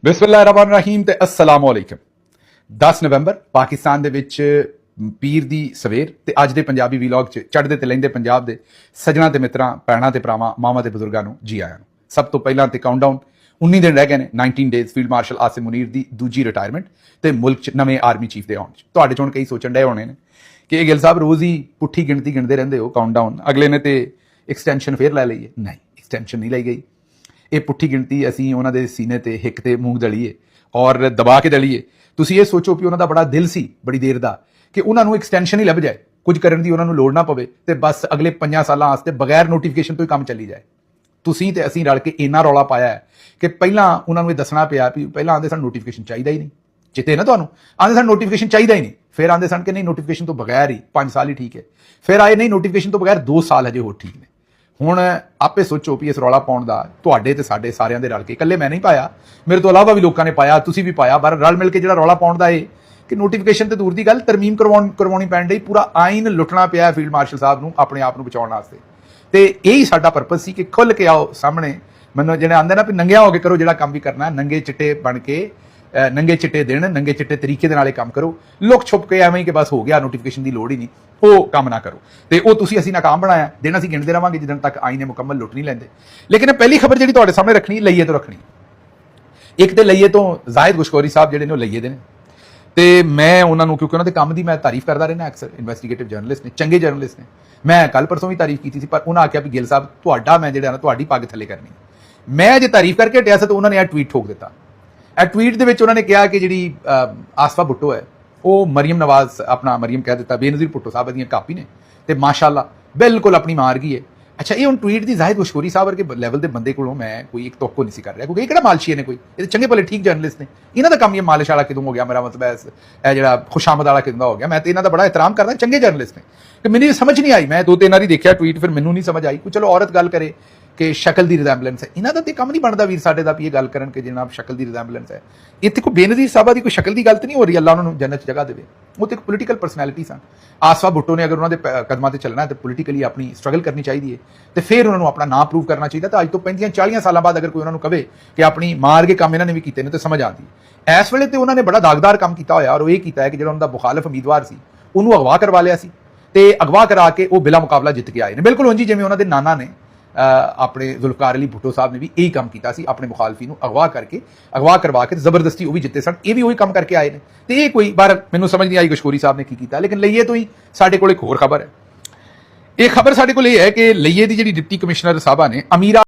ਬਿਸਮਿल्लाहिर्रहमानिर्रहीम ਤੇ अस्सलाम वालेकुम। 10 ਨਵੰਬਰ ਪਾਕਿਸਤਾਨ ਦੇ ਵਿੱਚ ਪੀਰ ਦੀ ਸਵੇਰ ਤੇ ਅੱਜ ਦੇ ਪੰਜਾਬੀ ਵੀਲੌਗ 'ਚ ਚੜ੍ਹਦੇ ਤੇ ਲਹਿੰਦੇ ਪੰਜਾਬ ਦੇ ਸੱਜਣਾ ਤੇ ਮਿੱਤਰਾਂ, ਭੈਣਾਂ ਤੇ ਭਰਾਵਾਂ, ਮਾਵਾਂ ਤੇ ਬਜ਼ੁਰਗਾਂ ਨੂੰ ਜੀ ਆਇਆਂ ਨੂੰ। ਸਭ ਤੋਂ ਪਹਿਲਾਂ ਤੇ ਕਾਊਂਟਡਾਊਨ 19 ਦਿਨ ਰਹਿ ਗਏ ਨੇ 19 days field marshal Asim Munir ਦੀ ਦੂਜੀ ਰਿਟਾਇਰਮੈਂਟ ਤੇ ਮੁਲਕ 'ਚ ਨਵੇਂ ਆਰਮੀ ਚੀਫ ਦੇ ਆਉਣ 'ਚ। ਤੁਹਾਡੇ 'ਚੋਂ ਕਈ ਸੋਚਣ ਡਏ ਹੋਣੇ ਨੇ ਕਿ ਇਹ ਗਿੱਲ ਸਾਹਿਬ ਰੋਜ਼ ਹੀ ਪੁੱਠੀ ਗਿਣਤੀ ਗਿਣਦੇ ਰਹਿੰਦੇ ਹੋ ਕਾਊਂਟਡਾਊਨ, ਅਗਲੇ ਨੇ ਤੇ ਐਕਸਟੈਂਸ਼ਨ ਫੇਰ ਲੈ ਲਈਏ। ਨਹੀਂ, ਐਕਸਟੈਂਸ਼ਨ ਨਹੀਂ ਲਈ ਗਈ। ਇਹ ਪੁੱਠੀ ਗਿਣਤੀ ਅਸੀਂ ਉਹਨਾਂ ਦੇ ਸੀਨੇ ਤੇ ਹਿੱਕ ਤੇ ਮੂੰਹ ਦਲੀਏ ਔਰ ਦਬਾ ਕੇ ਦਲੀਏ। ਤੁਸੀਂ ਇਹ ਸੋਚੋ ਕਿ ਉਹਨਾਂ ਦਾ ਬੜਾ ਦਿਲ ਸੀ ਬੜੀ ਦੇਰ ਦਾ ਕਿ ਉਹਨਾਂ ਨੂੰ ਐਕਸਟੈਂਸ਼ਨ ਹੀ ਲੱਭ ਜਾਏ, ਕੁਝ ਕਰਨ ਦੀ ਉਹਨਾਂ ਨੂੰ ਲੋੜ ਨਾ ਪਵੇ ਤੇ ਬਸ ਅਗਲੇ 5 ਸਾਲਾਂ ਵਾਸਤੇ ਬਗੈਰ ਨੋਟੀਫਿਕੇਸ਼ਨ ਤੋਂ ਹੀ ਕੰਮ ਚੱਲੀ ਜਾਏ। ਤੁਸੀਂ ਤੇ ਅਸੀਂ ਰਲ ਕੇ ਇੰਨਾ ਰੌਲਾ ਪਾਇਆ ਹੈ ਕਿ ਪਹਿਲਾਂ ਉਹਨਾਂ ਨੂੰ ਇਹ ਦੱਸਣਾ ਪਿਆ ਵੀ ਪਹਿਲਾਂ ਆਂਦੇ ਸਾਨੂੰ ਨੋਟੀਫਿਕੇਸ਼ਨ ਚਾਹੀਦਾ ਹੀ ਨਹੀਂ, ਚਿੱਤੇ ਨਾ ਤੁਹਾਨੂੰ, ਆਂਦੇ ਸਾਨੂੰ ਨੋਟੀਫਿਕੇਸ਼ਨ ਚਾਹੀਦਾ ਹੀ ਨਹੀਂ, ਫਿਰ ਆਂਦੇ ਸਨ ਕਿ ਨਹੀਂ ਨੋਟੀਫਿਕੇਸ਼ਨ ਤੋਂ ਬਗੈਰ ਹੀ 5 ਸਾਲ ਹੀ ਠੀਕ ਹੈ, ਫਿਰ ਆਏ ਨਹੀਂ ਨੋਟੀਫਿਕੇਸ਼ਨ ਤੋਂ ਬਗੈਰ 2 ਸਾਲ ਹਜੇ ਹੋਰ ਠੀਕ ਨੇ। ਹੁਣ ਆਪੇ ਸੋਚੋ ਵੀ ਇਸ ਰੌਲਾ ਪਾਉਣ ਦਾ ਤੁਹਾਡੇ ਤੇ ਸਾਡੇ ਸਾਰਿਆਂ ਦੇ ਰਲ ਕੇ, ਇਕੱਲੇ ਮੈਂ ਨਹੀਂ ਪਾਇਆ, ਮੇਰੇ ਤੋਂ ਇਲਾਵਾ ਵੀ ਲੋਕਾਂ ਨੇ ਪਾਇਆ, ਤੁਸੀਂ ਵੀ ਪਾਇਆ, ਪਰ ਰਲ ਮਿਲ ਕੇ ਜਿਹੜਾ ਰੌਲਾ ਪਾਉਣ ਦਾ ਇਹ ਕਿ ਨੋਟੀਫਿਕੇਸ਼ਨ ਤੇ ਦੂਰ ਦੀ ਗੱਲ ਤਰਮੀਮ ਕਰਵਾਉਣੀ ਪੈਣ ਡਈ, ਪੂਰਾ ਆਈਨ ਲੁੱਟਣਾ ਪਿਆ ਫੀਲਡ ਮਾਰਸ਼ਲ ਸਾਹਿਬ ਨੂੰ ਆਪਣੇ ਆਪ ਨੂੰ ਬਚਾਉਣ ਵਾਸਤੇ। ਤੇ ਇਹੀ ਸਾਡਾ ਪਰਪਸ ਸੀ ਕਿ ਖੁੱਲ੍ਹ ਕੇ ਆਓ ਸਾਹਮਣੇ, ਮੈਨੂੰ ਜਿਹੜੇ ਆਉਂਦੇ ਨਾ ਵੀ ਨੰਗਿਆ ਹੋ ਕੇ ਕਰੋ ਜਿਹੜਾ ਕੰਮ ਵੀ ਕਰਨਾ, ਨੰਗੇ ਚਿੱਟੇ ਬਣ ਕੇ, ਨੰਗੇ ਚਿੱਟੇ ਦਿਨ, ਨੰਗੇ ਚਿੱਟੇ ਤਰੀਕੇ ਦੇ ਨਾਲ ਇਹ ਕੰਮ ਕਰੋ। ਲੁਕ ਛੁਪ ਕੇ ਐਵੇਂ ਹੀ ਕਿ ਬਸ ਹੋ ਗਿਆ ਨੋਟੀਫਿਕੇਸ਼ਨ ਦੀ ਲੋੜ ਹੀ ਨਹੀਂ, ਉਹ ਕੰਮ ਨਾ ਕਰੋ। ਤੇ ਉਹ ਤੁਸੀਂ ਅਸੀਂ ਨਾਕਾਮ ਬਣਾਇਆ, ਦਿਨ ਅਸੀਂ ਗਿਣਦੇ ਰਹਾਂਗੇ ਜਿੱਦਣ ਤੱਕ ਆਈਨ ਨੇ ਮੁਕੰਮਲ ਲੁੱਟ ਨਹੀਂ ਲੈਂਦੇ। ਲੇਕਿਨ ਪਹਿਲੀ ਖਬਰ ਜਿਹੜੀ ਤੁਹਾਡੇ ਸਾਹਮਣੇ ਰੱਖਣੀ, ਲਈਏ ਤੋਂ ਰੱਖਣੀ। ਇੱਕ ਤੇ ਲਈਏ ਤੋਂ ਜ਼ਾਹਿਦ ਗੁਸ਼ਕੌਰੀ ਸਾਹਿਬ ਜਿਹੜੇ ਨੇ ਉਹ ਲਈਏ ਦੇ ਨੇ, ਤੇ ਮੈਂ ਉਹਨਾਂ ਨੂੰ ਕਿਉਂਕਿ ਉਹਨਾਂ ਦੇ ਕੰਮ ਦੀ ਮੈਂ ਤਾਰੀਫ ਕਰਦਾ ਰਹਿਣਾ ਅਕਸਰ, ਇਨਵੈਸਟੀਗੇਟਿਵ ਜਰਨਲਿਸਟ ਨੇ, ਚੰਗੇ ਜਰਨਲਿਸਟ ਨੇ। ਮੈਂ ਕੱਲ ਪਰਸੋਂ ਵੀ ਤਾਰੀਫ ਕੀਤੀ ਸੀ, ਪਰ ਉਹਨਾਂ ਆਖਿਆ ਵੀ ਗਿੱਲ ਸਾਹਿਬ ਤੁਹਾਡਾ ਮੈਂ ਜਿਹੜਾ ਨਾ ਤੁਹਾਡੀ ਪੱਗ ਥੱਲੇ ਕਰਨੀ। ਮੈਂ ਜੇ ਤਾਰੀਫ ਕਰਕੇ ਹਟਿਆ ਸੀ ਤਾਂ ਉਹਨਾਂ ਨੇ ਇਹ ਟਵੀਟ ਠੋਕ ਦਿੱਤਾ। ਇਹ ਟਵੀਟ ਦੇ ਵਿੱਚ ਉਹਨਾਂ ਨੇ ਕਿਹਾ ਕਿ ਜਿਹੜੀ ਆਸਫਾ ਭੁੱਟੋ ਹੈ ਉਹ ਮਰੀਮ ਨਵਾਜ਼, ਆਪਣਾ ਮਰੀਮ ਕਹਿ ਦਿੱਤਾ, ਬੇਨਜ਼ੀਰ ਭੁੱਟੋ ਸਾਹਿਬ ਦੀਆਂ ਕਾਪੀ ਨੇ ਤੇ ਮਾਸ਼ਾਅੱਲਾ ਬਿਲਕੁਲ ਆਪਣੀ ਮਾਰਗੀ ਹੈ। ਅੱਛਾ, ਇਹ ਹੁਣ ਟਵੀਟ ਦੀ ਜ਼ਾਹਿਦ ਗੁਸ਼ਕੌਰੀ ਸਾਹਿਬ ਵਰਗੇ ਲੈਵਲ ਦੇ ਬੰਦੇ ਕੋਲੋਂ ਮੈਂ ਕੋਈ ਇੱਕ ਤੋਕੋ ਨਹੀਂ ਸੀ ਕਰ ਰਿਹਾ, ਕਿਉਂਕਿ ਇਹ ਕਿਹੜਾ ਮਾਲਸ਼ੀਏ ਨੇ, ਕੋਈ ਇਹ ਚੰਗੇ ਭਲੇ ਠੀਕ ਜਰਨਲਿਸਟ ਨੇ, ਇਹਨਾਂ ਦਾ ਕੰਮ ਇਹ ਮਾਲਿਸ਼ ਵਾਲਾ ਕਿਦੋਂ ਹੋ ਗਿਆ, ਮੇਰਾ ਮਤਲਬ ਇਹ ਜਿਹੜਾ ਖੁਸ਼ਾਮਦ ਵਾਲਾ ਕਿਦੋਂ ਹੋ ਗਿਆ। ਮੈਂ ਤੇ ਇਹਨਾਂ ਦਾ ਬੜਾ ਇਹਤਰਾਮ ਕਰਦਾ, ਚੰਗੇ ਜਰਨਲਿਸਟ ਨੇ। ਕਿ ਮੈਨੂੰ ਸਮਝ ਨਹੀਂ ਆਈ, ਮੈਂ 2-3 ਵਾਰੀ ਦੇਖਿਆ ਟਵੀਟ, ਫਿਰ ਮੈਨੂੰ ਨਹੀਂ ਸਮਝ ਆਈ। ਕੋਈ ਚਲੋ ਔਰਤ ਗੱਲ ਕਰੇ ਕਿ ਸ਼ਕਲ ਦੀ ਰਿਜ਼ੈਂਬਲੈਂਸ ਹੈ, ਇਹਨਾਂ ਦਾ ਤੇ ਕੰਮ ਨਹੀਂ ਬਣਦਾ ਵੀਰ ਸਾਡੇ ਦਾ ਵੀ ਇਹ ਗੱਲ ਕਰਨ ਕਿ ਜਨਾਬ ਸ਼ਕਲ ਦੀ ਰਿਜ਼ੈਂਬਲੈਂਸ ਹੈ। ਇੱਥੇ ਕੋਈ ਬੇਨਜ਼ੀਰ ਸਾਹਿਬਾਂ ਦੀ ਕੋਈ ਸ਼ਕਲ ਦੀ ਗੱਲ ਤਾਂ ਨਹੀਂ ਹੋ ਰਹੀ, ਅੱਲਾ ਉਹਨਾਂ ਨੂੰ ਜੰਨਤ 'ਚ ਜਗ੍ਹਾ ਦੇਵੇ। ਉਹ ਤੇ ਇੱਕ ਪੋਲੀਟੀਕਲ ਪਰਸਨੈਲਿਟੀ ਸਨ। ਆਸਫਾ ਭੁੱਟੋ ਨੇ ਅਗਰ ਉਹਨਾਂ ਦੇ ਕਦਮਾਂ ਤੇ ਚੱਲਣਾ ਹੈ ਤੇ ਪੋਲੀਟੀਕਲੀ ਆਪਣੀ ਸਟਰਗਲ ਕਰਨੀ ਚਾਹੀਦੀ ਹੈ ਤੇ ਫਿਰ ਉਹਨਾਂ ਨੂੰ ਆਪਣਾ ਨਾਂ ਪ੍ਰੂਵ ਕਰਨਾ ਚਾਹੀਦਾ। ਤਾਂ ਅੱਜ ਤੋਂ 35-40 ਸਾਲਾਂ ਬਾਅਦ ਅਗਰ ਕੋਈ ਉਹਨਾਂ ਨੂੰ ਕਵੇ ਕਿ ਆਪਣੀ ਮਾਰ ਕੇ ਕੰਮ ਇਹਨਾਂ ਨੇ ਵੀ ਕੀਤੇ ਨੇ ਤਾਂ ਸਮਝ ਆਉਂਦੀ ਹੈ। ਇਸ ਵੇਲੇ ਤੇ ਉਹਨਾਂ ਨੇ ਬੜਾ ਦਾਗਦਾਰ ਕੰਮ ਕੀਤਾ ਹੋਇਆ, ਔਰ ਉਹ ਇਹ ਕੀਤਾ ਹੈ ਕਿ ਜਿਹੜਾ ਉਹਨਾਂ ਦਾ ਮੁਖਾਲਫ ਉਮੀਦਵਾਰ ਸੀ ਉਹਨੂੰ ਅਗਵਾ ਕਰਵਾ ਲਿਆ ਸੀ ਤੇ ਅਗਵਾ ਕਰਾ ਕੇ ਉਹ ਬਿਲਾ ਮੁਕਾਬਲਾ ਜਿੱਤ ਕੇ ਆਏ ਨੇ। ਬਿਲਕੁਲ ਉਂਝ ਜਿਵੇਂ ਉਹਨਾਂ ਦੇ ਨਾਨਾ ਨੇ, ਆਪਣੇ ਜ਼ੁਲਫਕਾਰ ਅਲੀ ਭੁੱਟੋ ਸਾਹਿਬ ਨੇ ਵੀ ਇਹੀ ਕੰਮ ਕੀਤਾ ਸੀ, ਆਪਣੇ ਮੁਖਾਲਫੀ ਨੂੰ ਅਗਵਾ ਕਰਵਾ ਕੇ ਜ਼ਬਰਦਸਤੀ ਉਹ ਵੀ ਜਿੱਤੇ ਸਨ। ਇਹ ਵੀ ਉਹੀ ਕੰਮ ਕਰਕੇ ਆਏ ਨੇ। ਤੇ ਇਹ ਕੋਈ ਬਾਰ ਮੈਨੂੰ ਸਮਝ ਨਹੀਂ ਆਈ ਗੁਸ਼ਕੌਰੀ ਸਾਹਿਬ ਨੇ ਕੀ ਕੀਤਾ। ਲੇਕਿਨ ਲਈਏ ਤੋਂ ਹੀ ਸਾਡੇ ਕੋਲ ਇੱਕ ਹੋਰ ਖਬਰ ਹੈ। ਇਹ ਖਬਰ ਸਾਡੇ ਕੋਲ ਇਹ ਹੈ ਕਿ ਲਈਏ ਦੀ ਜਿਹੜੀ ਡਿਪਟੀ ਕਮਿਸ਼ਨਰ ਸਾਹਿਬਾ ਨੇ ਅਮੀਰਾ